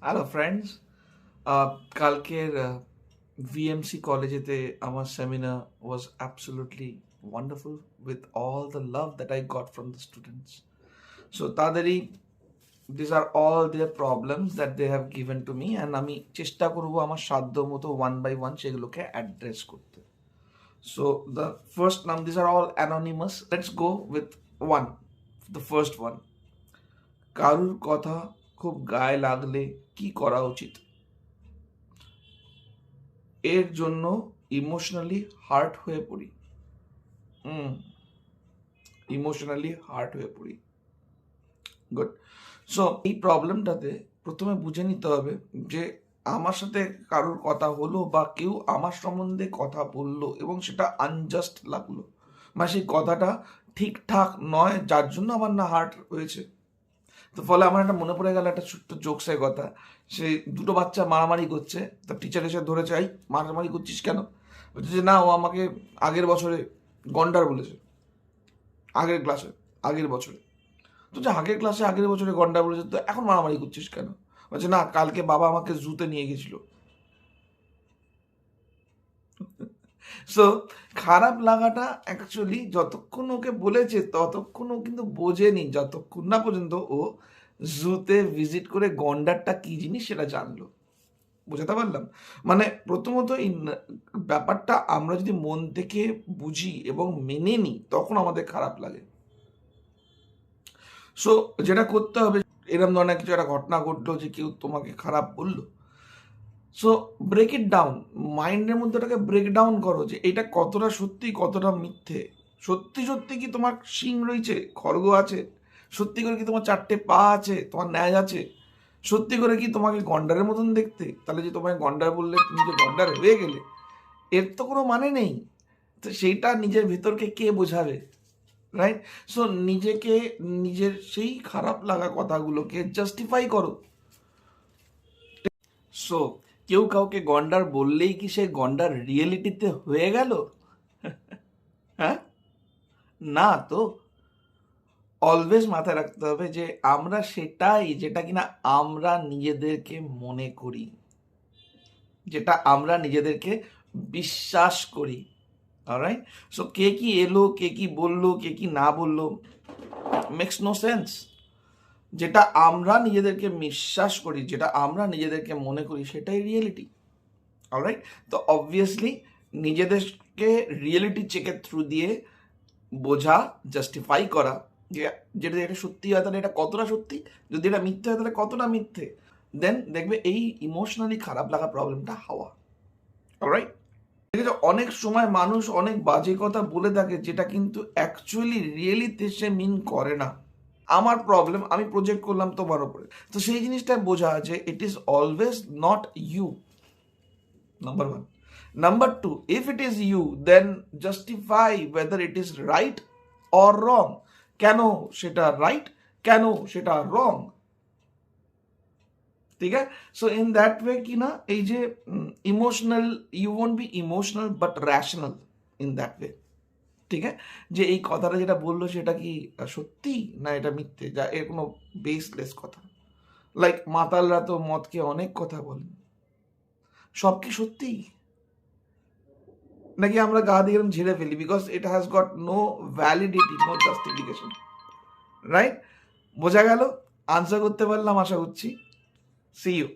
Hello friends, কালকের ভিএমসি কলেজেতে আমার seminar was absolutely wonderful with all the love that I got from the students. So তাদেরই this are all their problems that they have given to me, and আমি চেষ্টা করবো আমার সাধ্য মতো ওয়ান বাই ওয়ান সেগুলোকে অ্যাড্রেস করতে। So the first name, this are all anonymous. Let's go with one, the first one. কারুর কথা খুব গায়ে লাগলে কি করা উচিত? এর জন্য ইমোশনালি হার্ট হয়ে পড়ি। ইমোশনালি হার্ট হয়ে পড়ি। গুড। সো এই প্রবলেমটাতে প্রথমে বুঝে নিতে হবে যে আমার সাথে কারোর কথা হলো বা কেউ আমার সম্বন্ধে কথা বললো এবং সেটা আনজাস্ট লাগলো, মানে সেই কথাটা ঠিকঠাক নয়, যার জন্য আমার না হার্ট হয়েছে। তো ফলে আমার একটা মনে পড়ে গেল একটা ছোট্ট জোকসের কথা। সেই দুটো বাচ্চা মারামারি করছে, তার টিচার এসে ধরেছে, এই মারামারি করছিস কেন? বলছে যে না, ও আমাকে আগের বছরে গন্ডার বলেছে, আগের ক্লাসে, আগের বছরে। তো যে আগের ক্লাসে আগের বছরে গন্ডার বলেছে, তো এখন মারামারি করছিস কেন? বলছে না, কালকে বাবা আমাকে জুতে নিয়ে গেছিল। সো খারাপ লাগাটা অ্যাকচুয়ালি যতক্ষণ ওকে বলেছে ততক্ষণ ও কিন্তু বোঝেনি, যতক্ষণ না পর্যন্ত ও জুতে ভিজিট করে গন্ডারটা কি জিনিস সেটা জানলো। বোঝাতে পারলাম? মানে প্রথমত এই ব্যাপারটা আমরা যদি মন থেকে বুঝি এবং মেনে নিই তখন আমাদের খারাপ লাগে। সো যেটা করতে হবে, এরকম ধরনের কিছু একটা ঘটনা ঘটলো যে কেউ তোমাকে খারাপ বললো, সো ব্রেক ইট ডাউন। মাইন্ডের মধ্যে ওটাকে ব্রেক ডাউন করো যে এটা কতটা সত্যি কতটা মিথ্যে। সত্যি সত্যি কি তোমার শিং রয়েছে, খড়গ আছে? সত্যি করে কি তোমার চারটে পা আছে, তোমার ন্যায় আছে? সত্যি করে কি তোমাকে গন্ডারের মতন দেখতে? তাহলে যে তোমায় গন্ডার বললে তুমি যে গন্ডার হয়ে গেলে, এর তো কোনো মানে নেই। তো সেইটা নিজের ভিতরকে কে বোঝাবে, রাইট? সো নিজেকে, নিজের সেই খারাপ লাগা কথাগুলোকে জাস্টিফাই করো। সো কেউ কাউকে গন্ডার বললেই কি সে গন্ডার রিয়েলিটিতে হয়ে গেল? হ্যাঁ, না তো। অলওয়েজ মাথায় রাখতে হবে যে আমরা সেটাই যেটা কিনা আমরা নিজেদেরকে মনে করি, যেটা আমরা নিজেদেরকে বিশ্বাস করি। অলরাইট? সো কে কি এলো, কে কি বললো, কে কি না বললো, মেক্স নো সেন্স। যেটা আমরা নিজেদেরকে বিশ্বাস করি, যেটা আমরা নিজেদেরকে মনে করি, সেটাই রিয়েলিটি। অলরাইট? তো অবভিয়াসলি নিজেদেরকে রিয়েলিটি চেকের থ্রু দিয়ে বোঝা, জাস্টিফাই করা যে যেটা এটা সত্যি হয় তাহলে এটা কতটা সত্যি, যদি এটা মিথ্যে হয় তাহলে কতটা মিথ্যে, দেন দেখবে এই ইমোশনালি খারাপ লাগা প্রবলেমটা হওয়া। অলরাইট? ঠিক আছে, অনেক সময় মানুষ অনেক বাজে কথা বলে থাকে যেটা কিন্তু অ্যাকচুয়ালি রিয়েলিতে সে মিন করে না। আমার প্রবলেম, আমি প্রজেক্ট করলাম তোমার উপরে, তো সেই জিনিসটা বোঝা যে it is always not you, number one. Number two, if it is you, then justify whether it is right or wrong. কেন সেটা রাইট, কেন সেটা রং? ঠিক আছে? সো ইন দ্যাট ওয়ে কি না, এই যে emotional, you won't be emotional but rational in that way. ঠিক আছে, যে এই কথাটা যেটা বললো সেটা কি সত্যি না এটা মিথ্যে, যা এর কোনো বেসলেস কথা। লাইক মাতালরা তো মদকে অনেক কথা বলেন, সব কি সত্যি? নাকি আমরা গা দিয়ে এরকম ঝেড়ে ফেলি because it has got no validity, no justification. Right? বোঝা গেল? আনসার করতে পারলাম আশা করছি। See you.